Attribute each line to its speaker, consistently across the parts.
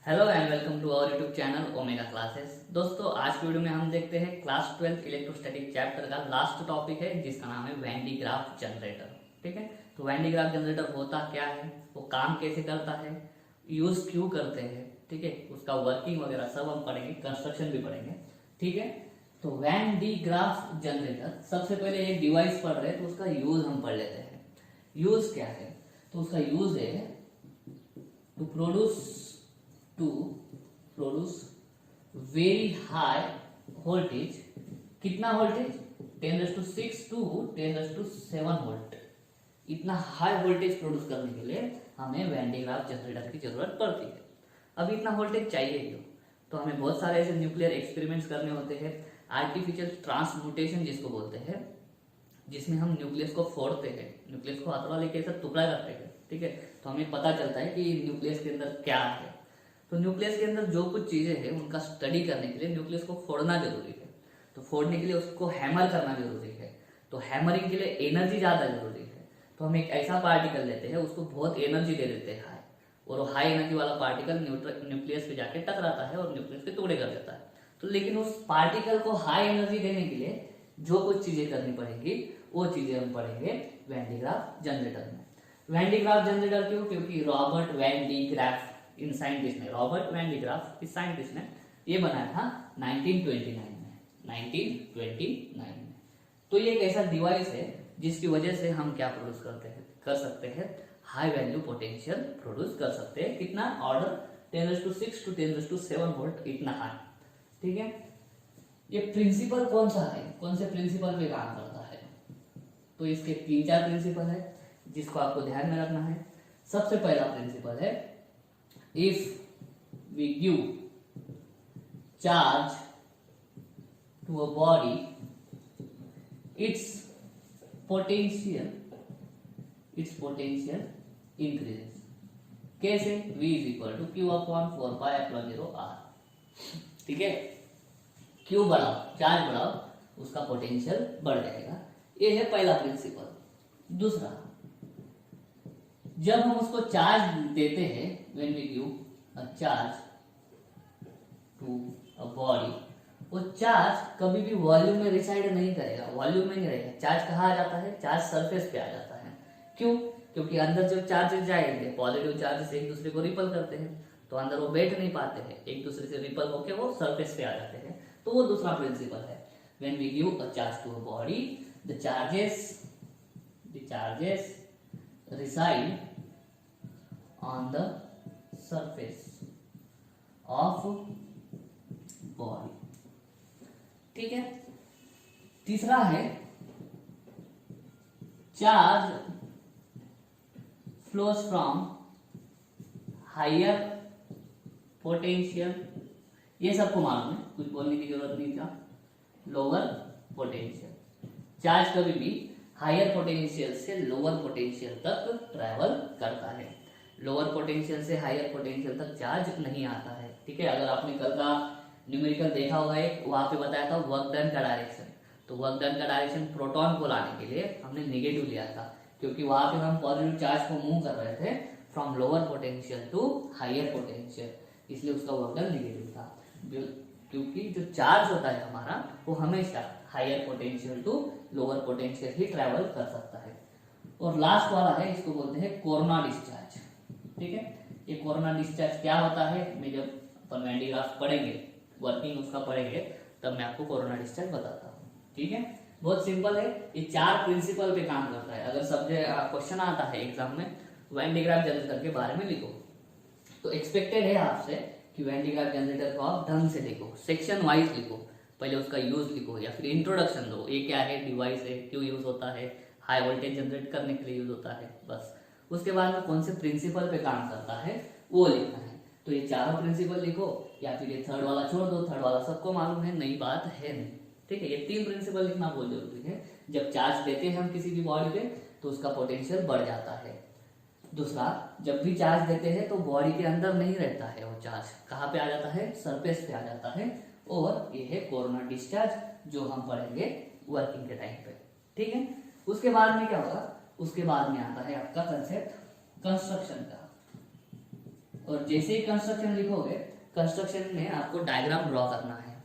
Speaker 1: Hello and welcome to our YouTube channel Omega Classes. दोस्तों आज की वीडियो में हम देखते हैं क्लास 12 इलेक्ट्रोस्टैटिक चैप्टर का लास्ट टॉपिक है जिसका नाम है वैन डी ग्राफ जनरेटर। ठीक है, तो वैन डी ग्राफ जनरेटर होता क्या है, वो काम कैसे करता है, यूज क्यों करते हैं, ठीक है, उसका वर्किंग वगैरह सब हम पढ़ेंगे, कंस्ट्रक्शन भी पढ़ेंगे। ठीक है, तो वैन डी ग्राफ जनरेटर सबसे पहले एक डिवाइस पढ़ रहे हैं तो उसका यूज हम पढ़ लेते हैं। यूज क्या है, तो उसका यूज है to produce very high voltage. कितना वोल्टेज? 10⁶ to 10�7 volt. इतना हाई वोल्टेज प्रोड्यूस करने के लिए हमें वैन डी ग्राफ जनरेटर की जरूरत पड़ती है। अब इतना वोल्टेज चाहिए क्यों? तो हमें बहुत सारे ऐसे न्यूक्लियर एक्सपेरिमेंट्स करने होते हैं, आर्टिफिशियल ट्रांसम्यूटेशन जिसको बोलते हैं, जिसमें हम न्यूक्लियस को फोड़ते हैं, न्यूक्लियस को हथौड़ा लेके ऐसा टुकड़ा करते हैं। ठीक है, तो हमें पता चलता है कि न्यूक्लियस के अंदर क्या है। तो न्यूक्लियस के अंदर जो कुछ चीजें हैं उनका स्टडी करने के लिए न्यूक्लियस को फोड़ना जरूरी है। तो फोड़ने के लिए उसको हैमर करना जरूरी है। तो हैमरिंग के लिए एनर्जी ज्यादा जरूरी है। तो हम एक ऐसा पार्टिकल लेते हैं, उसको बहुत एनर्जी दे देते हैं हाई, और वो हाई एनर्जी वाला पार्टिकल न्यूक्लियस पे जाके टकराता है और न्यूक्लियस के टुकड़े कर देता है। तो लेकिन उस पार्टिकल को हाई एनर्जी देने के लिए जो कुछ चीजें करनी पड़ेगी वो चीजें हम पढ़ेंगे वैन डी ग्राफ जनरेटर में। वैन डी ग्राफ जनरेटर क्यों? क्योंकि रॉबर्ट वैन डी ग्राफ इन साइंटिस्ट ने, रॉबर्ट वैन डी ग्राफ इस साइंटिस्ट ने ये बनाया था 1929 में। तो ये एक ऐसा डिवाइस है जिसकी वजह से हम क्या प्रोड्यूस कर सकते हैं, हाई वैल्यू पोटेंशियल प्रोड्यूस कर सकते हैं। कितना? ऑर्डर 10⁶ टू 10�7 वोल्ट, इतना हाई। ठीक है, ये प्रिंसिपल कौन सा है, कौन से प्रिंसिपल पे काम करता है? तो इसके 3-4 प्रिंसिपल है जिसको आपको ध्यान में रखना है। सबसे पहला प्रिंसिपल है, if we give charge to a body, its potential increases. कैसे? V is equal to Q upon 4πε0R। ठीक है, Q बढ़ाओ, चार्ज बढ़ाओ, उसका पोटेंशियल बढ़ जाएगा। ये है पहला प्रिंसिपल। दूसरा, जब हम उसको चार्ज देते हैं, when we give a charge to a body, वो चार्ज कभी भी वॉल्यूम में रिसाइड नहीं करेगा, वॉल्यूम में नहीं रहेगा। चार्ज कहाँ आ जाता है? चार्ज सरफेस पे आ जाता है। क्यों? क्योंकि अंदर जब चार्जेस जाएंगे, पॉजिटिव चार्जेस एक दूसरे को रिपल करते हैं, तो अंदर वो बैठ नहीं पाते हैं, एक दूसरे से रिपल होके वो सरफेस पे आ जाते हैं। तो वो दूसरा प्रिंसिपल है। when we give a charge to a body, the charges reside on the surface of body। ठीक है, तीसरा है, charge flows from higher potential. ये सबको मालूम है, कुछ बोलने की जरूरत नहीं था। लोअर पोटेंशियल, चार्ज कभी भी हायर पोटेंशियल से लोअर पोटेंशियल तक ट्रैवल करता है। लोअर पोटेंशियल से हायर पोटेंशियल तक चार्ज नहीं आता है। ठीक है, अगर आपने कल का न्यूमेरिकल देखा होगा, एक वहां पे बताया था वर्क डन का डायरेक्शन। तो वर्क डन का डायरेक्शन प्रोटॉन को लाने के लिए हमने नेगेटिव लिया था, क्योंकि वहां पे हम पॉजिटिव चार्ज को मूव कर रहे थे from lower potential to higher potential, इसलिए उसका वर्क डन नेगेटिव था। क्योंकि जो चार्ज होता है हमारा, वो हमेशा higher potential to lower potential ही ट्रैवल कर सकता है। और लास्ट वाला है, इसको बोलते हैं कोरोना डिस्चार्ज। ठीक है, ये कोरोना डिस्चार्ज क्या होता है, मैं जब अपन वैन डी ग्राफ पढ़ेंगे, वर्किंग उसका पढ़ेंगे, तब मैं आपको कोरोना डिस्चार्ज बताता हूँ। ठीक है, बहुत सिंपल है, ये 4 प्रिंसिपल पे काम करता है। अगर सब्जेक्ट क्वेश्चन आता है एग्जाम में, वैन डी ग्राफ जनरेटर के बारे में लिखो, तो एक्सपेक्टेड है आपसे कि वैन डी ग्राफ जनरेटर को आप ढंग से लिखो, सेक्शन वाइज लिखो। पहले उसका यूज लिखो या फिर इंट्रोडक्शन दो, ये क्या है, डिवाइस है, क्यों यूज होता है, हाई वोल्टेज जनरेट करने के लिए यूज होता है, बस। उसके बाद में कौन से प्रिंसिपल पे काम करता है वो लिखना है। तो ये चारों प्रिंसिपल लिखो, या फिर ये थर्ड वाला छोड़ दो, थर्ड वाला सबको मालूम है, नई बात है नहीं। ठीक है, ये 3 प्रिंसिपल लिखना बहुत जरूरी है। जब चार्ज देते हैं हम किसी भी बॉडी पे, तो उसका पोटेंशियल बढ़ जाता है। दूसरा, जब भी चार्ज देते हैं तो बॉडी के अंदर नहीं रहता है, वो चार्ज कहाँ पे आ जाता है? सरफेस पे आ जाता है। और ये है कोरोना डिस्चार्ज, जो हम पढ़ेंगे वर्किंग के टाइम पे। ठीक है, उसके बाद में क्या होगा? उसके बाद में आता है आपका कंसेप्ट कंस्ट्रक्शन का। और जैसे ही कंस्ट्रक्शन लिखोगे, कंस्ट्रक्शन में आपको डायग्राम ड्रॉ करना है।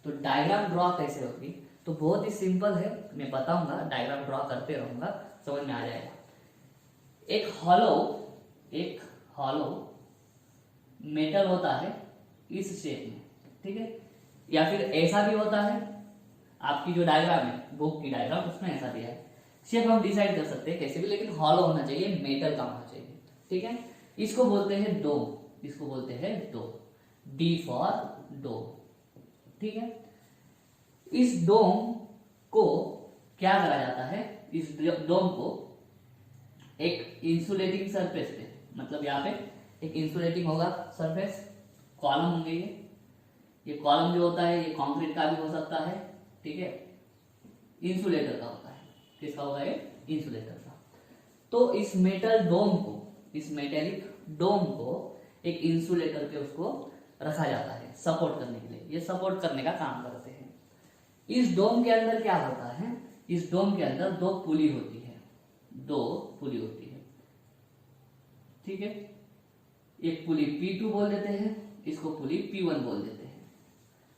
Speaker 1: तो डायग्राम ड्रॉ कैसे होगी, तो बहुत ही सिंपल है, मैं बताऊंगा, डायग्राम ड्रॉ करते रहूंगा, समझ में आ जाएगा। एक हॉलो मेटल होता है इस शेप में, ठीक है, या फिर ऐसा भी होता है, आपकी जो डायग्राम है बुक की डायग्राम उसमें ऐसा दिया है। शेप हम डिसाइड कर सकते हैं कैसे भी, लेकिन हॉलो होना चाहिए, मेटल का होना चाहिए, ठीक है। इसको बोलते हैं डोम, इसको बोलते हैं डोम, डी फॉर डोम, ठीक है। इस डोम को क्या करा जाता है, इस डोम को एक इंसुलेटिंग सरफेस पे, मतलब यहाँ पे एक इंसुलेटिंग होगा सरफेस, कॉलम होंगे ये कॉलम जो होता है ये कंक्रीट का भी हो सकता है, ठीक है, इंसुलेटर का होता है, किसका होगा ये, इंसुलेटर का। तो इस मेटल डोम को, इस मेटेलिक डोम को एक इंसुलेटर पे उसको रखा जाता है सपोर्ट करने के लिए, ये सपोर्ट करने का काम करते हैं। इस डोम के अंदर क्या होता है, इस डोम के अंदर दो पुली होती है, दो पुली होती है, ठीक है। एक पुली P2 बोल देते हैं, इसको पुली P1 बोल देते हैं।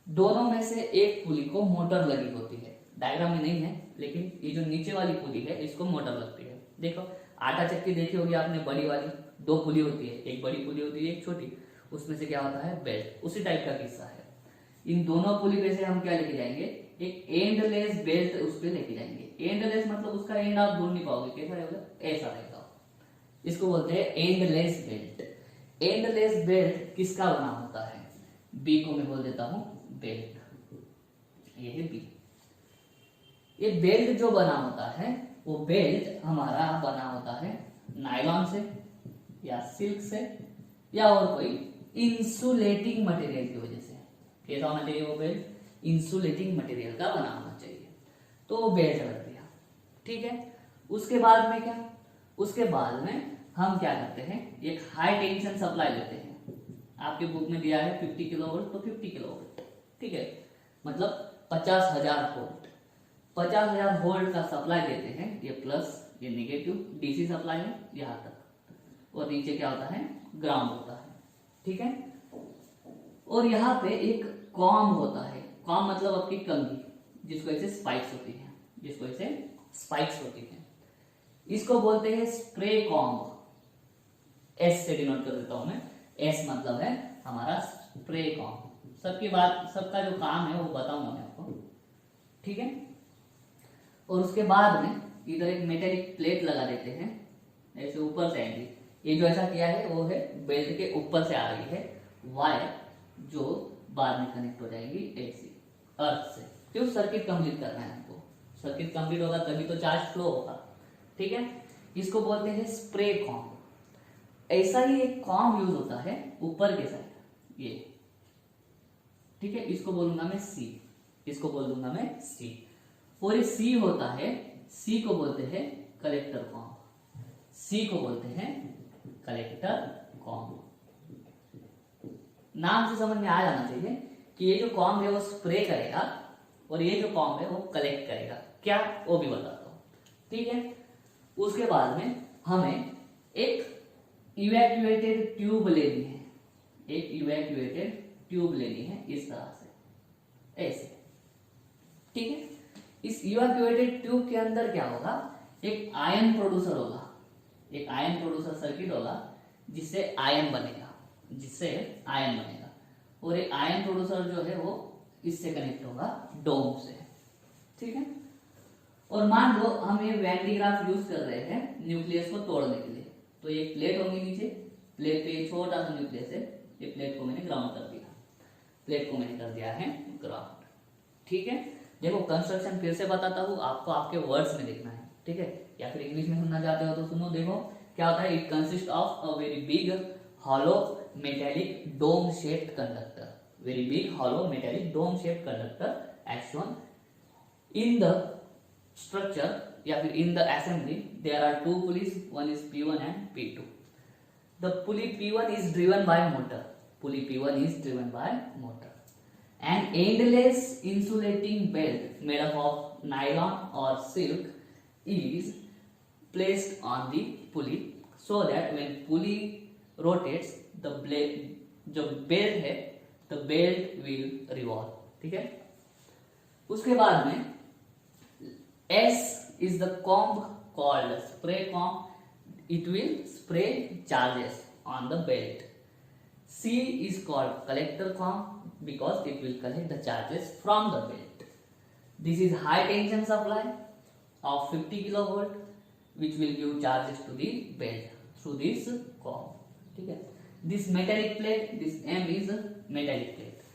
Speaker 1: दोनों में से एक पुली को मोटर लगी होती है, डायग्राम में नहीं है, लेकिन ये जो नीचे वाली पुली है इसको मोटर लगती है। देखो आटा चक्की देखी होगी आपने, बड़ी वाली दो पुली होती है, एक बड़ी पुली होती है एक छोटी, उसमें से क्या होता है, बेल्ट, उसी टाइप का किस्सा है। इन दोनों पुली में से हम क्या लेके जाएंगे, एक एंडलेस बेल्ट उस पर लेके जाएंगे। एंडलेस मतलब उसका एंड आप ढूंढ नहीं पाओगे, कैसा रहेगा, ऐसा रहेगा, इसको बोलते हैं एंडलेस बेल्ट। एंडलेस बेल्ट किसका बना होता है, बी को मैं बोल देता हूं बेल्ट, ये है बी। ये बेल्ट जो बना होता है वो बेल्ट हमारा बना होता है नायलॉन से या सिल्क से या और कोई इंसुलेटिंग मटेरियल की वजह से। कैसा होना चाहिए वो बेल्ट, इंसुलेटिंग मटेरियल का बना होना चाहिए, तो वो बेल्ट रख दिया, ठीक है। उसके बाद में क्या, उसके बाद में हम क्या करते हैं, एक हाई टेंशन सप्लाई लेते हैं। आपके बुक में दिया है 50 किलोवोल्ट, तो 50 किलोवोल्ट, ठीक है, मतलब 50,000 वोल्ट, 50,000 वोल्ट का सप्लाई देते हैं। ये प्लस, ये नेगेटिव, डीसी सप्लाई है यहाँ तक, और नीचे क्या होता है, ग्राउंड होता है, ठीक है। और यहाँ पे एक कॉम होता है, कॉम मतलब आपकी कंघी, जिसको ऐसे स्पाइक्स होती है, जिसको ऐसे स्पाइक्स होती है, इसको बोलते हैं स्प्रे कॉम्ब। एस से डिनोट कर देता हूं मैं, एस मतलब है हमारा स्प्रे कॉम्ब। सबकी बात, सबका जो काम है वो बताऊंगा मैं आपको, ठीक है। और उसके बाद में इधर एक मेटेलिक प्लेट लगा देते हैं, ऐसे ऊपर से आएंगी। ये जो ऐसा किया है वो है बेल्ट के ऊपर से आ रही है वायर, जो बाद में कनेक्ट हो जाएगी एसी अर्थ से। क्यों, सर्किट कंप्लीट करना है हमको, सर्किट कंप्लीट होगा तभी तो चार्ज फ्लो होगा, ठीक है। इसको बोलते हैं स्प्रे कॉम्ब। ऐसा ही एक कॉम्ब यूज होता है ऊपर के साइड, ये, ठीक है, इसको बोलूंगा मैं सी, इसको बोल दूंगा मैं सी। और ये सी होता है, सी को बोलते हैं कलेक्टर कॉम्ब, सी को बोलते हैं कलेक्टर कॉम्ब। नाम से समझ में आ जाना चाहिए कि ये जो कॉम्ब है वो स्प्रे करेगा और ये जो कॉम्ब है वो कलेक्ट करेगा, क्या वो भी बताता हूं, ठीक है। उसके बाद में हमें एक इवैक्यूएटेड ट्यूब लेनी है, एक इवैक्यूएटेड ट्यूब लेनी है इस तरह से, ऐसे, ठीक है। इस इवैक्यूएटेड ट्यूब के अंदर क्या होगा, एक आयन प्रोड्यूसर होगा, एक आयन प्रोड्यूसर सर्किट होगा, जिससे आयन बनेगा, जिससे आयन बनेगा। और एक आयन प्रोड्यूसर जो है वो इससे कनेक्ट होगा डोम से, ठीक है। और मान लो हम ये वैन डायग्राफ यूज कर रहे हैं न्यूक्लियस को तोड़ने के लिए, तो ये प्लेट होगी नीचे, प्लेट पे छोटा सा न्यूक्लियस है, ये प्लेट को मैंने ग्राउंड कर दिया, प्लेट को मैंने कर दिया है ग्राउंड, ठीक है। देखो कंस्ट्रक्शन फिर से बताता हूँ आपको, आपके वर्ड्स में देखना है, ठीक है, या फिर इंग्लिश में सुनना चाहते हो तो सुनो। देखो क्या होता है, it consist of a very big hollow metallic dome shaped conductor, very big hollow metallic dome shaped conductor as shown in the structure या फिर in the assembly there are two pulleys, one is P1 and P2. The pulley P1 is driven by motor, pulley P1 is driven by motor. An endless insulating belt made up of nylon or silk is placed on the pulley so that when pulley rotates the blade जो belt है the belt will revolve, ठीक है। उसके बाद में S is the comb called spray comb. It will spray charges on the belt. C is called collector comb because it will collect the charges from the belt. This is high tension supply of 50 kilovolt which will give charges to the belt through this comb, ठीक है। This metallic plate, this M is a metallic plate.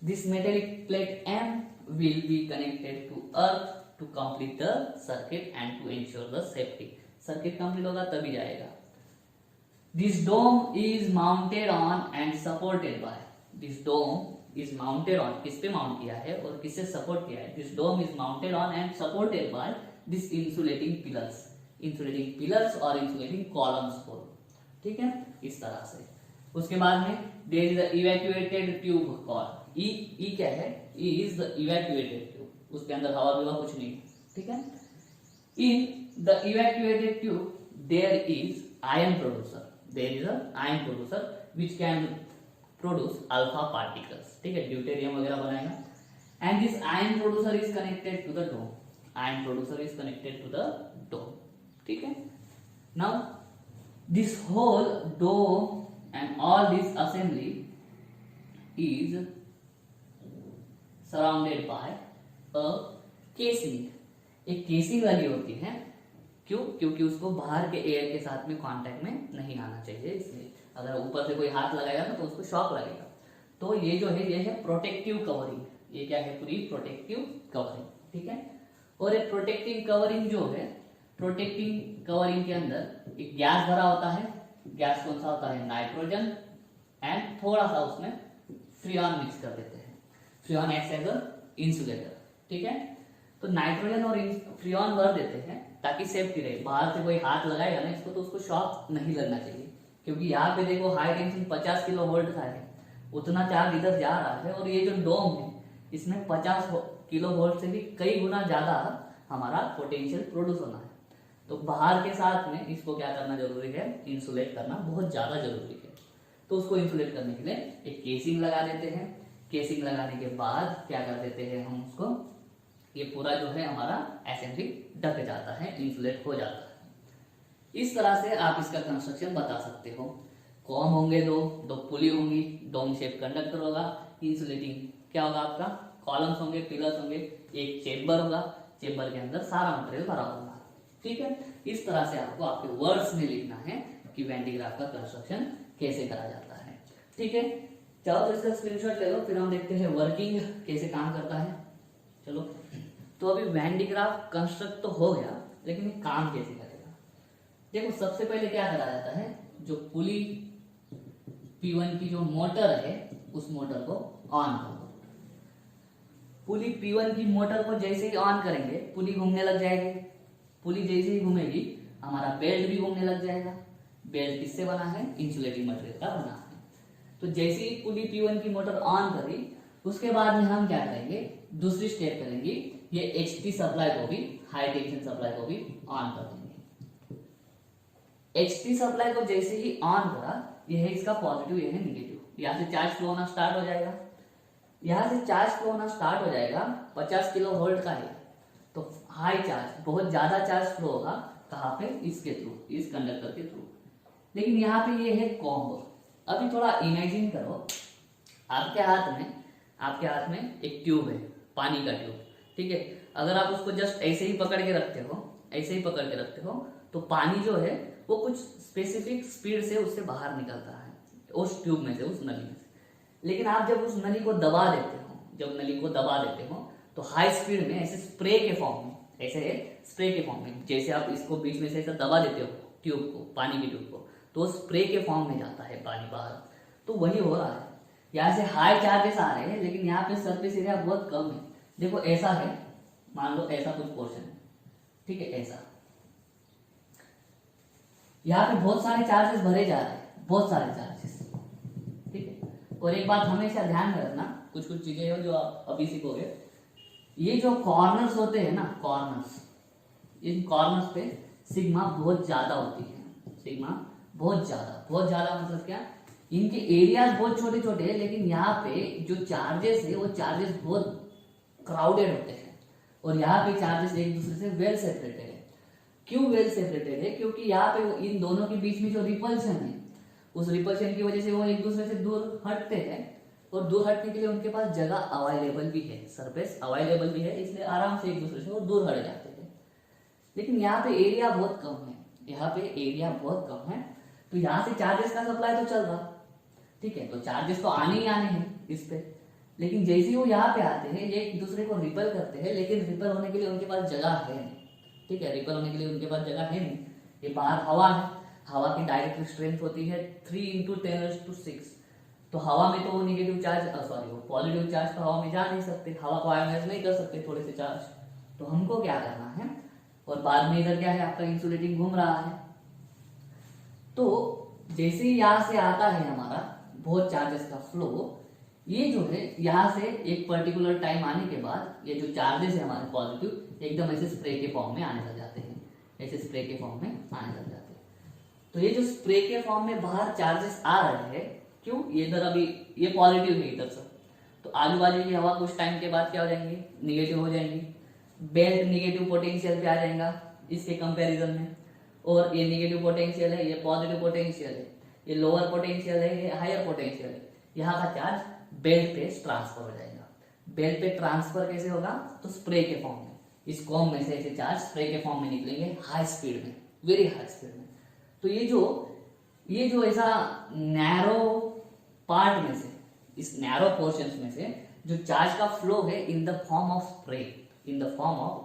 Speaker 1: This metallic plate M will be connected to earth to complete the circuit and to ensure the safety. Circuit complete होगा तभी जाएगा। This dome is mounted on and supported by. This dome is mounted on, किस पे mount किया है और किससे support किया है? This dome is mounted on and supported by this insulating pillars. Insulating pillars और insulating columns को, ठीक है, इस तरह से। उसके बाद में there is the evacuated tube called E क्या है? E is the evacuated tube. उसके अंदर हवा बिवा कुछ नहीं, ठीक है। In the evacuated tube there is ion producer. There is a ion producer which can produce alpha particles, ठीक है, ड्यूटेरियम वगैरह बनाएगा। And this ion producer is connected to the dome. Ion producer is connected to the dome, ठीक है। Now this whole dome and all this assembly is surrounded by a casing. एक casing लगी होती है, क्यों? क्योंकि उसको बाहर के एयर के साथ में कांटेक्ट में नहीं आना चाहिए, इसलिए अगर ऊपर से कोई हाथ लगाएगा ना तो उसको शॉक लगेगा। तो ये जो है ये है प्रोटेक्टिव कवरिंग। ये क्या है? पूरी प्रोटेक्टिव कवरिंग, ठीक है। और एक प्रोटेक्टिव कवरिंग जो है, प्रोटेक्टिव कवरिंग के अंदर एक गैस भरा होता है। गैस कौन सा होता है? नाइट्रोजन, एंड थोड़ा सा उसमें फ्रियॉन मिक्स कर देते हैं। Freon acts as a insulator, ठीक है। तो नाइट्रोजन और फ्रियॉन भर देते हैं ताकि सेफ्टी रहे। बाहर से कोई हाथ लगाएगा ना इसको तो उसको शॉक नहीं लगना चाहिए, क्योंकि यहाँ पे देखो हाई टेंशन 50 किलो वोल्ट का है, उतना चार्ज इधर जा रहा है। और ये जो डोम है इसमें 50 किलो वोल्ट से भी कई गुना ज्यादा हमारा पोटेंशियल प्रोड्यूस होना है। तो बाहर के साथ में इसको क्या करना जरूरी है? इंसुलेट करना बहुत ज्यादा जरूरी है। तो उसको इंसुलेट करने के लिए एक केसिंग लगा देते हैं। केसिंग लगाने के बाद क्या कर देते हैं हम उसको, ये पूरा जो है हमारा असेंबली ढक जाता है, इंसुलेट हो जाता है। इस तरह से आप इसका कंस्ट्रक्शन बता सकते हो। कॉम होंगे दो पुली होंगी, डोम शेप कंडक्टर होगा, इंसुलेटिंग क्या होगा आपका? कॉलम्स होंगे, पिलर्स होंगे, एक चेम्बर होगा, चेम्बर के अंदर सारा मटेरियल भरा होगा, ठीक है। इस तरह से आपको आपके वर्ड्स में लिखना है कि वैन डी ग्राफ का कंस्ट्रक्शन कैसे करा जाता है, ठीक है। चलो तो इसका स्क्रीनशॉट ले लो, फिर हम देखते हैं वर्किंग कैसे काम करता है। चलो तो अभी वैन डी ग्राफ कंस्ट्रक्ट तो हो गया, लेकिन ये काम कैसे करेगा? देखो सबसे पहले क्या करा जाता है, जो पुली P1 की जो मोटर है उस मोटर को ऑन करो। पुली P1 की मोटर को जैसे ही ऑन करेंगे पुली घूमने लग जाएगी। पुली जैसे ही घूमेगी हमारा बेल्ट भी घूमने लग जाएगा। बेल्ट किससे बना है? इंसुलेटिंग मटेरियल का बना है। तो जैसे ही पुली P1 की मोटर ऑन करी उसके बाद में हम क्या करेंगे? दूसरी स्टेप करेंगे, ये HT सप्लाई को भी, हाई टेंशन सप्लाई को भी ऑन कर देंगे। HT सप्लाई को जैसे ही ऑन करा, ये है इसका पॉजिटिव, ये है निगेटिव। यहाँ से चार्ज फ्लो होना स्टार्ट हो जाएगा। यहाँ से चार्ज फ्लो होना स्टार्ट हो जाएगा, 50 किलो वोल्ट का है तो हाई चार्ज, बहुत ज्यादा चार्ज फ्लो होगा। कहाँ पे? इसके थ्रू, इस कंडक्टर के थ्रू। लेकिन यहाँ पे ये है कॉम्बो। अभी थोड़ा इमेजिन करो, आपके हाथ में एक ट्यूब है, पानी का ट्यूब, ठीक है। अगर आप उसको जस्ट ऐसे ही पकड़ के रखते हो तो पानी जो है वो कुछ स्पेसिफिक स्पीड से उससे बाहर निकलता है, उस ट्यूब में से, उस नली में से। लेकिन आप जब उस नली को दबा देते हो तो हाई स्पीड में ऐसे स्प्रे के फॉर्म में, जैसे आप इसको बीच में से ऐसा दबा देते हो ट्यूब को, पानी की ट्यूब को, तो स्प्रे के फॉर्म में जाता है पानी बाहर। तो वही हो रहा है, यहाँ से हाई चार्जेस आ रहे हैं लेकिन यहाँ पे सरफेस एरिया बहुत कम है। देखो ऐसा है, मान लो ऐसा कुछ पोर्शन है, ठीक है, ऐसा यहाँ पे बहुत सारे चार्जेस भरे जा रहे हैं, बहुत सारे चार्जेस, ठीक है। और एक बात हमेशा ध्यान में रखना, कुछ चीजें हो जो आप अभी सीखोगे, ये जो कॉर्नर्स होते हैं ना, इन कॉर्नर्स पे सिग्मा बहुत ज्यादा होती है। सिग्मा बहुत ज्यादा मतलब क्या? इनके एरियाज बहुत छोटे छोटे हैं, लेकिन यहाँ पे जो चार्जेस है वो चार्जेस बहुत क्राउडेड होते हैं, और यहाँ पे चार्जेस एक दूसरे से वेल सेपरेटेड है। क्यों वेल सेपरेटेड है? क्योंकि यहाँ पे इन दोनों के बीच में जो रिपल्शन है, उस रिपल्शन की वजह से वो एक दूसरे से दूर हटते हैं, और दूर हटने के लिए उनके पास जगह अवेलेबल भी है, सरफेस अवेलेबल भी है, इसलिए आराम से एक दूसरे से वो दूर हट जाते हैं। लेकिन यहाँ पे एरिया बहुत कम है, यहाँ पे एरिया बहुत कम है, तो यहाँ से चार्जेस का सप्लाई तो चल रहा, ठीक है, तो चार्जेस तो आने ही आने हैं इस पे। लेकिन जैसे ही वो यहाँ पे आते हैं, ये एक दूसरे को रिपल करते हैं, लेकिन रिपल होने के लिए उनके पास जगह है नहीं, ठीक है, रिपल होने के लिए उनके पास जगह है नहीं। ये बाहर हवा है, हवा की डायरेक्ट स्ट्रेंथ होती है 3 × 10⁶, तो हवा में तो वो निगेटिव चार्ज वो पॉजिटिव चार्ज तो हवा में जा नहीं सकते, हवा को आयोनाइज नहीं कर सकते थोड़े से चार्ज, तो हमको क्या करना है, और बाद में इधर क्या है आपका इंसुलेटिंग घूम रहा है, तो जैसे ही यहाँ से आता है हमारा बहुत चार्जेस का फ्लो, ये जो है यहाँ से एक पर्टिकुलर टाइम आने के बाद ये जो चार्जेस है हमारे पॉजिटिव एकदम ऐसे स्प्रे के फॉर्म में आने लग जाते हैं, ऐसे स्प्रे के फॉर्म में आने लग जाते हैं। तो ये जो स्प्रे के फॉर्म में बाहर चार्जेस आ रहे हैं, क्यों? ये इधर अभी ये पॉजिटिव है इधर से, तो आजू बाजू की हवा कुछ टाइम के बाद क्या हो जाएंगी, निगेटिव हो जाएंगी, बेल्ट निगेटिव पोटेंशियल पे आ जाएगा इसके कंपैरिजन में, और ये निगेटिव पोटेंशियल है, ये पॉजिटिव पोटेंशियल है, ये लोअर पोटेंशियल है, ये हायर पोटेंशियल है, यहाँ का चार्ज बेल्ट पे ट्रांसफर हो जाएगा। बेल्ट पे ट्रांसफर कैसे होगा? तो स्प्रे के फॉर्म में, इस कॉम में से ऐसे चार्ज स्प्रे के फॉर्म में निकलेंगे हाई स्पीड में, वेरी हाई स्पीड में। तो ये जो ऐसा नैरो पार्ट में से, इस नैरो पोर्शंस में से जो चार्ज का फ्लो है इन the form of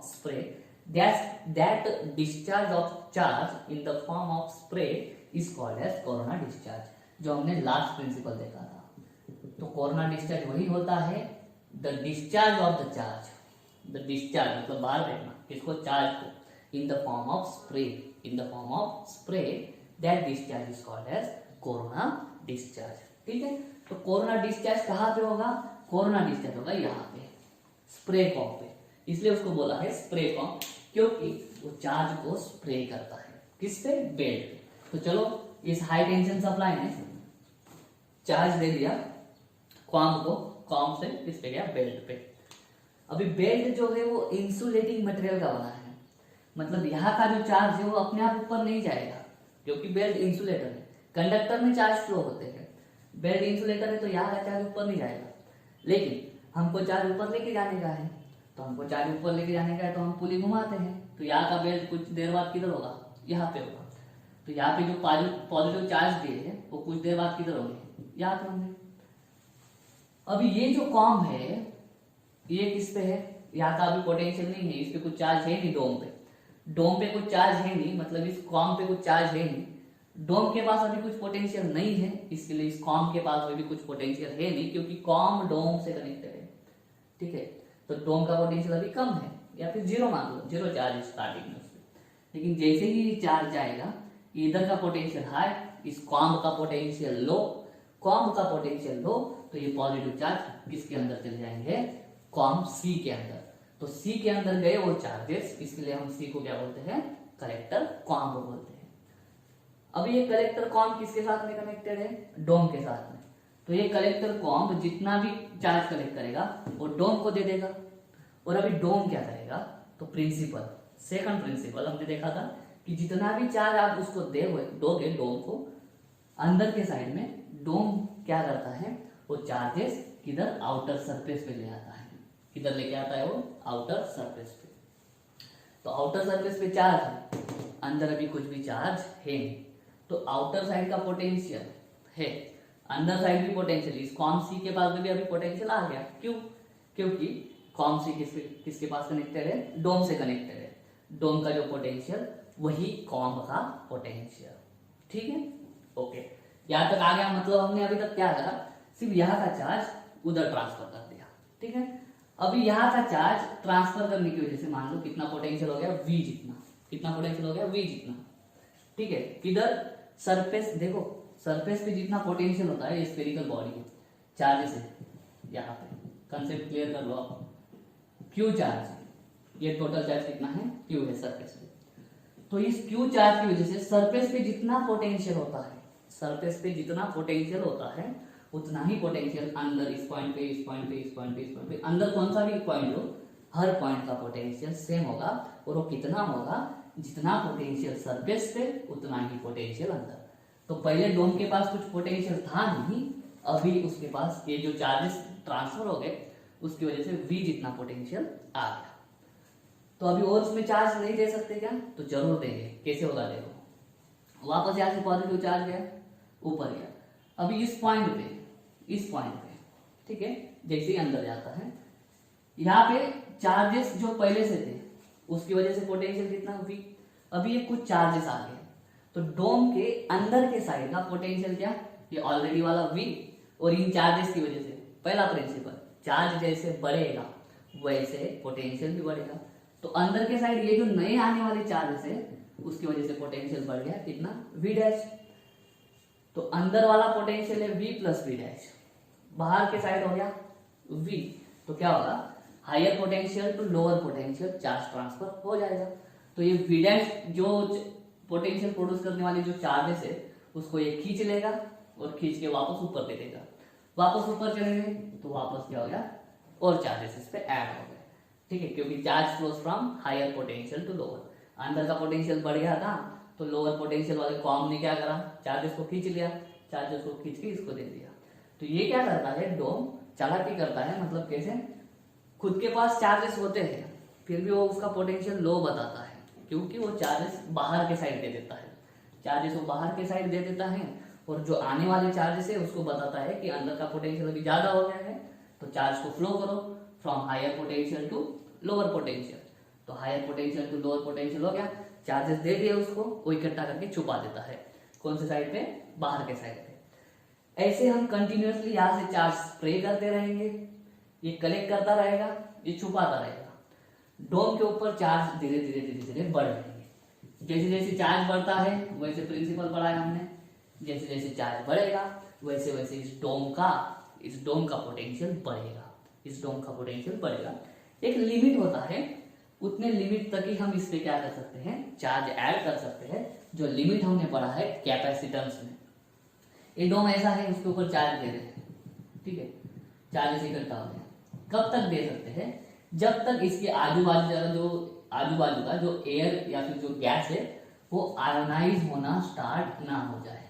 Speaker 1: spray, that discharge of charge in the form of spray is called as corona discharge, जो हमने लास्ट प्रिंसिपल देखा था। तो कोरोना डिस्चार्ज वही होता है, the discharge of the charge, the discharge मतलब बाहर फेंकना किसको, चार्ज को, in the form of spray, that discharge is called as corona discharge, ठीक है। तो कोरोना डिस्चार्ज कहाँ पे होगा? कोरोना डिस्चार्ज होगा यहाँ पे स्प्रे कॉम पे, इसलिए उसको बोला है स्प्रे कॉम, क्योंकि वो चार्ज को स्प्रे करता है किस पे, बेल्ट पे। तो चलो इस हाई टेंशन सप्लाई में चार्ज दे दिया कॉम को, कॉम से किस पे गया, बेल्ट पे। अभी बेल्ट जो है वो इंसुलेटिंग मटेरियल का बना है, मतलब यहाँ का जो चार्ज है वो अपने आप ऊपर नहीं जाएगा, क्योंकि बेल्ट इंसुलेटर है। कंडक्टर में चार्ज फ्लो होते हैं, बेल्ट इंसुलेटर है तो यहाँ का चार्ज ऊपर नहीं जाएगा, लेकिन हमको चार्ज ऊपर लेके जाने का है, तो हमको चार्ज ऊपर लेके जाने का है तो हम पुली घुमाते हैं, तो यहाँ का बेल्ट कुछ देर बाद किधर होगा, यहाँ पे होगा। तो यहाँ पे जो पॉजिटिव चार्ज दिए है वो कुछ देर बाद किधर होंगे, यहाँ पे होंगे। अभी ये जो कॉम है ये किस पे है, यहाँ का अभी पोटेंशियल नहीं है, इस पे कुछ चार्ज है नहीं, डोम पे कुछ चार्ज है नहीं, मतलब इस कॉम पे कुछ चार्ज है नहीं, डोम के पास अभी कुछ पोटेंशियल नहीं है, इसके लिए इस कॉम के पास अभी कुछ पोटेंशियल है नहीं, क्योंकि कॉम डोम से कनेक्टेड है, ठीक है। तो डोम का पोटेंशियल अभी कम है, या फिर जीरो मान लो, जीरो चार्ज स्टार्टिंग में उसमें। लेकिन जैसे ही चार्ज जाएगा, इधर का पोटेंशियल हाई, इस कॉम का पोटेंशियल लो, कॉम का पोटेंशियल लो, तो ये पॉजिटिव चार्ज किसके अंदर चले जाएंगे, कॉम सी के अंदर। तो सी के अंदर गए वो चार्जेस, इसलिए हम सी को क्या बोलते हैं, कलेक्टर कॉम बोलते हैं। अब ये कलेक्टर कॉम किसके साथ में कनेक्टेड है, डोम के साथ में। तो ये कलेक्टर कॉम जितना भी चार्ज कलेक्ट करेगा वो डोम को दे देगा, और अभी डोम क्या करेगा, तो प्रिंसिपल, सेकंड प्रिंसिपल हमने देखा था कि जितना भी चार्ज आप उसको दोगे डोम को, अंदर के साइड में डोम क्या करता है, वो चार्जेस किधर, आउटर सरफेस पे ले आता है, किधर लेके आता है वो, आउटर सरफेस पे। तो आउटर सरफेस पे चार्ज है, अंदर अभी कुछ भी चार्ज है नहीं, तो आउटर साइड का पोटेंशियल है, अंदर साइड भी पोटेंशियल, इस कॉम सी के पास भी अभी पोटेंशियल आ गया, क्यों, क्योंकि कॉम सी किसके पास कनेक्टेड है, डोम से कनेक्टेड है, डोम का जो पोटेंशियल वही कॉम का पोटेंशियल, ठीक है, ओके। यहाँ तक आ गया, मतलब हमने अभी तक क्या करा, सिर्फ यहाँ का चार्ज उधर ट्रांसफर कर दिया, ठीक है। अभी यहाँ का चार्ज ट्रांसफर करने की वजह से मान लो कितना पोटेंशियल हो गया, V जितना, कितना पोटेंशियल हो गया, V जितना, ठीक है। इधर सरफेस देखो, सरफेस पे जितना पोटेंशियल होता है स्फेरिकल बॉडी में चार्जेस है, यहाँ पे कंसेप्ट क्लियर कर लो आप, Q चार्ज, ये टोटल चार्ज कितना है, Q है सरफेस पे। तो इस Q चार्ज की वजह से सरफेस पे जितना पोटेंशियल होता है सरफेस पे जितना पोटेंशियल होता है उतना ही पोटेंशियल अंदर इस पॉइंट पे, इस पॉइंट पे, इस पॉइंट पे, इस पॉइंट पे, अंदर कौन सा भी पॉइंट हो, हर पॉइंट का पोटेंशियल सेम होगा। और वो कितना होगा, जितना पोटेंशियल सरफेस पे उतना ही पोटेंशियल अंदर। तो पहले डोम के पास कुछ पोटेंशियल था नहीं, अभी उसके पास ये जो चार्जेस ट्रांसफर हो गए उसकी वजह से v जितना पोटेंशियल आ गया। तो अभी और उसमें चार्ज नहीं दे सकते क्या, तो जरूर देंगे। कैसे होगा देखो, वापस यहाँ से पॉजिटिव चार्ज गया, ऊपर गया, अभी इस पॉइंट पे, ठीक है, जैसे ही अंदर जाता है यहाँ पे चार्जेस जो पहले से थे उसकी वजह से पोटेंशियल कितना v, अभी ये कुछ चार्जेस आ गए, तो डोम के अंदर के साइड का पोटेंशियल क्या, ये ऑलरेडी वाला v, और इन चार्जेस की वजह से पहला प्रिंसिपल, चार्ज जैसे बढ़ेगा वैसे पोटेंशियल भी बढ़ेगा। तो अंदर के साइड ये जो नए आने वाले चार्जेस है उसकी वजह से पोटेंशियल बढ़ गया कितना, v डैश। तो अंदर वाला पोटेंशियल है v प्लस v डैश, बाहर के साइड हो गया v, तो क्या होगा, higher potential to lower potential charge transfer हो जाएगा। तो ये v डैश जो पोटेंशियल प्रोड्यूस करने वाले जो चार्जेस है उसको ये खींच लेगा और खींच के वापस ऊपर दे देगा, वापस ऊपर चलेंगे तो वापस क्या हो गया, और चार्जेस इस पे ऐड हो गए, ठीक है, क्योंकि charge flows from higher potential to lower. अंदर का पोटेंशियल बढ़ गया था तो लोअर पोटेंशियल वाले को हमने क्या करा, चार्जेस को खींच लिया, चार्जेस को खींच के इसको दे दिया। तो ये क्या करता है, डोम चालाकी करता है, मतलब कैसे, खुद के पास चार्जेस होते हैं फिर भी वो उसका पोटेंशियल लो बताता है, क्योंकि वो चार्जेस बाहर के साइड दे देता है, चार्जेस वो बाहर के साइड दे देता है, और जो आने वाले चार्जेस है उसको बताता है कि अंदर का पोटेंशियल अभी ज्यादा हो गया है, तो चार्ज को फ्लो करो from higher potential to lower potential. तो higher potential to lower potential हो गया, चार्जेस दे दिए उसको, वो इकट्ठा करके छुपा देता है, कौन से साइड पे, बाहर के साइड पे। ऐसे हम कंटिन्यूअसली यहाँ से चार्ज स्प्रे करते रहेंगे, ये कलेक्ट करता रहेगा, ये छुपाता रहेगा। डोम के ऊपर चार्ज धीरे धीरे धीरे धीरे बढ़ रहेंगे, जैसे जैसे चार्ज बढ़ता है वैसे प्रिंसिपल पढ़ाया हमने, जैसे जैसे चार्ज बढ़ेगा वैसे वैसे इस डोम का पोटेंशियल बढ़ेगा, इस डोम का पोटेंशियल बढ़ेगा। एक लिमिट होता है, उतने लिमिट तक ही हम इस पे क्या कर सकते हैं, चार्ज ऐड कर सकते हैं, जो लिमिट हमने पढ़ा है कैपेसिटेंस में। ये डोम ऐसा है, उसके ऊपर चार्ज दे रहे हैं, ठीक है, चार्ज इकट्ठा हो गया, कब तक दे सकते हैं, जब तक इसके आजू बाजू का जो एयर या फिर जो गैस है वो आयोनाइज होना स्टार्ट ना हो जाए।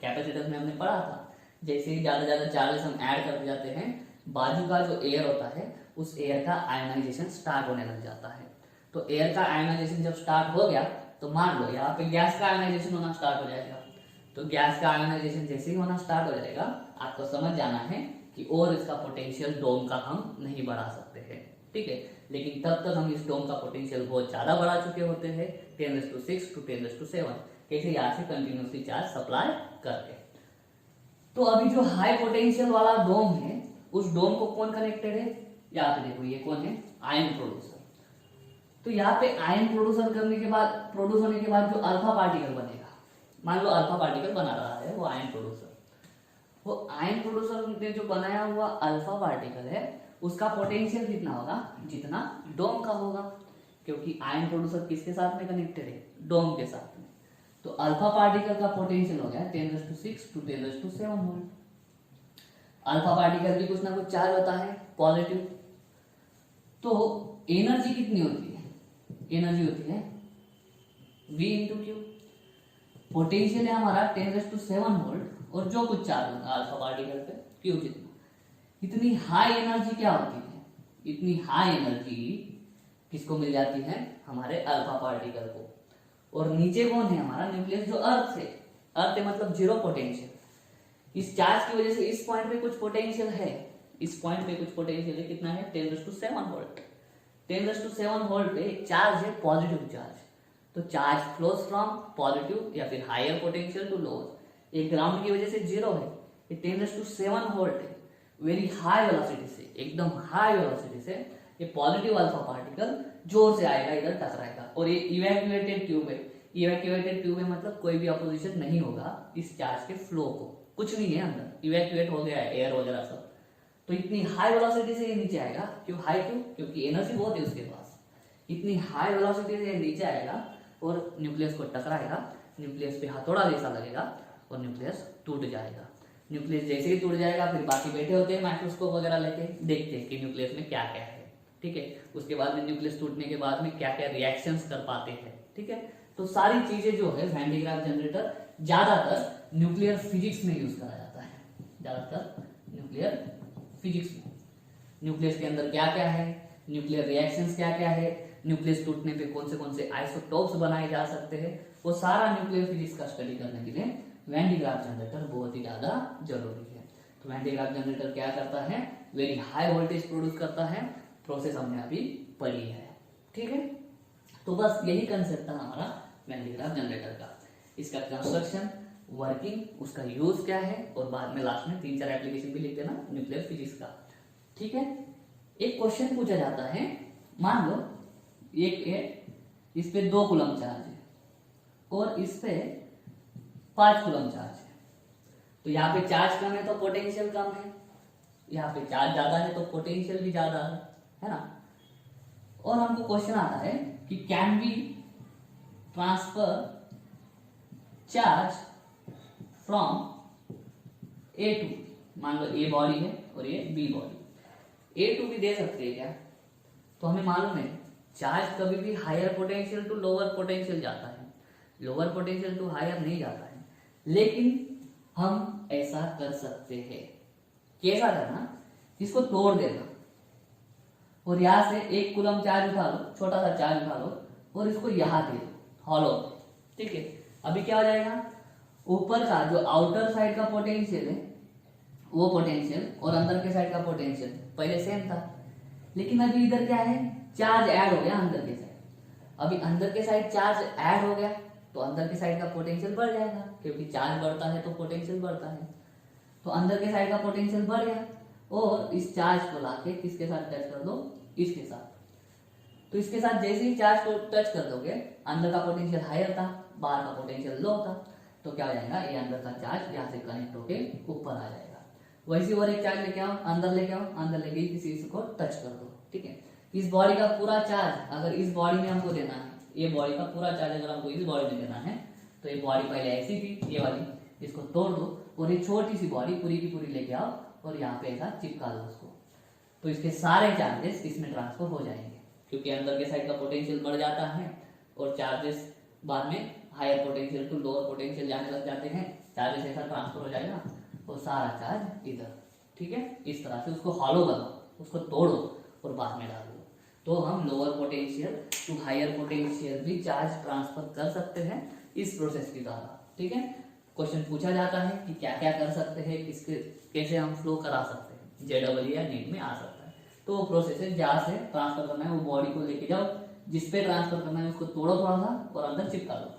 Speaker 1: कैपेसिटेंस में हमने पढ़ा था, जैसे ही ज्यादा चार्जेस हम ऐड करते जाते हैं, बाजू का जो एयर होता है उस एयर का आयोनाइजेशन स्टार्ट होने लग जाता है। तो एयर का आयोनाइजेशन जब स्टार्ट हो गया तो मान लो यहाँ पे गैस का आयोनाइजेशन होना स्टार्ट हो जाएगा। तो गैस का आयोनाइजेशन जैसे ही होना स्टार्ट हो जाएगा, आपको समझ जाना है कि और इसका पोटेंशियल डोम का हम नहीं बढ़ा सकते हैं, ठीक है। लेकिन तब तक हम इस डोम का पोटेंशियल बहुत ज्यादा बढ़ा चुके होते हैं, 10⁶ to 10⁷, कैसे यहाँ से कंटिन्यूसली चार्ज सप्लाई करके। तो अभी जो हाई पोटेंशियल वाला डोम है उस डोम को कौन कनेक्टेड है, यहाँ पे देखो, ये कौन है, आयन प्रोड्यूसर। तो यहाँ पे आयन प्रोड्यूस होने के बाद जो अल्फा पार्टिकल बनेगा, मान लो अल्फा पार्टिकल बना रहा है वो आयन प्रोड्यूसर, वो आयन प्रोड्यूसर ने जो बनाया हुआ अल्फा पार्टिकल है उसका पोटेंशियल कितना होगा, जितना डोम का होगा, क्योंकि आयन प्रोड्यूसर किसके साथ में कनेक्टेड है, डोम के साथ में। तो अल्फा पार्टिकल का पोटेंशियल हो गया 10⁶ to 10⁷ वोल्ट। अल्फा पार्टिकल भी कुछ ना कुछ चार्ज होता है पॉजिटिव, तो एनर्जी कितनी होती है, एनर्जी होती है V × Q। पोटेंशियल है हमारा 10⁷ वोल्ट, और जो कुछ चार्ज होगा अल्फा पार्टिकल पे Q जितना। इतनी हाई एनर्जी क्या होती है, इतनी हाई एनर्जी किसको मिल जाती है, हमारे अल्फा पार्टिकल को। और नीचे कौन है, हमारा न्यूक्लियस, जो अर्थ है, अर्थ है मतलब जीरो पोटेंशियल। इस चार्ज की वजह से इस पॉइंट पे कुछ पोटेंशियल है, इस पॉइंट पे कुछ पोटेंशियल है, कितना है, 10⁷ वोल्ट। 10⁷ वोल्ट पे चार्ज है पॉजिटिव चार्ज, तो चार्ज फ्लोज फ्रॉम पॉजिटिव या फिर हायर पोटेंशियल टू लोअर। ये ग्राउंड की वजह से जीरो है, ये 10⁷ वोल्ट है, वेरी हाई वेलोसिटी से, एकदम हाई वेलोसिटी से ये पॉजिटिव अल्फा पार्टिकल जोर से आएगा, इधर टकराएगा। और ये इवैक्यूएटेड ट्यूब है, इवैक्यूएटेड ट्यूब है मतलब कोई भी अपोजिशन नहीं होगा इस चार्ज के फ्लो को, कुछ नहीं है अंदर, इवैक्यूएट हो गया है एयर वगैरह सब। तो इतनी हाई वेलोसिटी से ये नीचे आएगा, क्योंकि एनर्जी बहुत है उसके पास, इतनी हाई वेलोसिटी से ये नीचे आएगा और न्यूक्लियस को टकराएगा, न्यूक्लियस पे हथौड़ा जैसा लगेगा और न्यूक्लियस टूट जाएगा। न्यूक्लियस जैसे ही टूट जाएगा फिर बाकी बैठे होते हैं माइक्रोस्कोप वगैरह लेके, देखते हैं कि न्यूक्लियस में क्या क्या है, ठीक है। उसके बाद में न्यूक्लियस टूटने के बाद में क्या क्या रिएक्शंस कर पाते हैं, ठीक है। तो सारी चीजें जो है वैन डी ग्राफ जनरेटर ज्यादातर न्यूक्लियर फिजिक्स में यूज करा जाता है, ज्यादातर न्यूक्लियर फिजिक्स में। न्यूक्लियस के अंदर क्या क्या है, न्यूक्लियर रिएक्शंस क्या क्या है, न्यूक्लियस टूटने पे कौन से आइसोटोप्स बनाए जा सकते हैं, वो सारा न्यूक्लियर फिजिक्स का स्टडी करने के लिए वैन डी ग्राफ जनरेटर बहुत ही ज्यादा जरूरी है। तो वैन डी ग्राफ जनरेटर क्या करता है, वेरी हाई वोल्टेज प्रोड्यूस करता है, प्रोसेस हमने अभी पढ़ी है, ठीक है। तो बस यही कंसेप्ट था हमारा वैन डी ग्राफ जनरेटर का, इसका कंस्ट्रक्शन, वर्किंग, उसका यूज क्या है, और बाद में लास्ट में 3-4 एप्लीकेशन भी लिख देना न्यूक्लियर फिजिक्स का, ठीक है। एक क्वेश्चन पूछा जाता है, मान लो इस पे 2 कूलम चार्ज है और इस पे 5 कूलम चार्ज है, तो यहाँ पे चार्ज कम है तो पोटेंशियल कम है, यहाँ पे चार्ज ज्यादा है तो पोटेंशियल भी ज्यादा है ना। और हमको क्वेश्चन आता है कि can be transfer charge from A to, मान लो ए बॉडी है और ये बी बॉडी, ए टू भी दे सकते हैं क्या, तो हमें मालूम है चार्ज कभी भी higher potential to lower potential जाता है, लोअर पोटेंशियल टू हायर नहीं जाता है, लेकिन हम ऐसा कर सकते हैं। कैसा करना, इसको तोड़ देना और यहां से 1 कूलम चार्ज उठा लो, छोटा सा चार्ज उठा लो और इसको यहां दे दो हॉलो, ठीक है। अभी क्या हो जाएगा, ऊपर का जो आउटर साइड का पोटेंशियल है वो पोटेंशियल और अंदर के साइड का पोटेंशियल पहले सेम था, लेकिन अभी इधर क्या है, चार्ज ऐड हो गया अंदर के साइड। अभी अंदर के साइड चार्ज ऐड हो गया तो अंदर के साइड का पोटेंशियल बढ़ जाएगा, क्योंकि चार्ज बढ़ता है तो पोटेंशियल बढ़ता है। तो अंदर के साइड का पोटेंशियल बढ़ गया और इस चार्ज को लाके किसके साथ टच कर दो, इसके साथ। तो इसके साथ जैसे ही चार्ज को टच कर दोगे, अंदर का पोटेंशियल हायर था, बाहर का पोटेंशियल लो था, तो क्या हो जाएगा, ये अंदर का चार्ज यहाँ से कनेक्ट होके ऊपर आ जाएगा। वैसे और एक चार्ज लेके आओ, अंदर लेके आओ, अंदर लेके किसी को टच कर दो, ठीक है। इस बॉडी का पूरा चार्ज अगर इस बॉडी में हमको देना है, ये बॉडी का पूरा चार्ज अगर हमको इस बॉडी में देना है, तो ये बॉडी पहले ऐसी थी ये वाली, इसको तोड़ दो और ये छोटी सी बॉडी पूरी की पूरी लेके आओ और यहाँ पे ऐसा चिपका दो उसको, तो इसके सारे चार्जेस इसमें ट्रांसफर हो जाएंगे, क्योंकि अंदर के साइड का पोटेंशियल बढ़ जाता है और चार्जेस बाद में higher potential to lower potential जाने लग जाते हैं, चार्जेस ऐसा ट्रांसफर हो जाएगा और सारा चार्ज इधर, ठीक है। इस तरह से उसको हॉलो करो, उसको तोड़ो और बाद में डाल दो, तो हम lower potential to higher potential भी चार्ज ट्रांसफर कर सकते हैं इस प्रोसेस के द्वारा, ठीक है। क्वेश्चन पूछा जाता है कि क्या क्या कर सकते हैं, किसके कैसे हम फ्लो करा सकते हैं, जेडबल या नीट में आ सकता है। तो वो प्रोसेस है, जहाँ से ट्रांसफर करना है वो बॉडी को लेके जाओ, जिसपे ट्रांसफर करना है उसको तोड़ो थोड़ा सा और अंदर चिपका दो,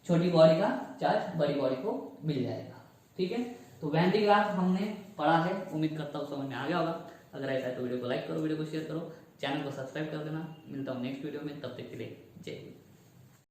Speaker 1: छोटी बॉडी का चार्ज बड़ी बॉडी को मिल जाएगा, ठीक है। तो वैन डी ग्राफ हमने पढ़ा है, उम्मीद करता हूँ समझ में आ गया होगा। अगर ऐसा है तो वीडियो को लाइक करो, वीडियो को शेयर करो, चैनल को सब्सक्राइब कर देना। मिलता हूँ नेक्स्ट वीडियो में, तब तक के लिए जय हिंद।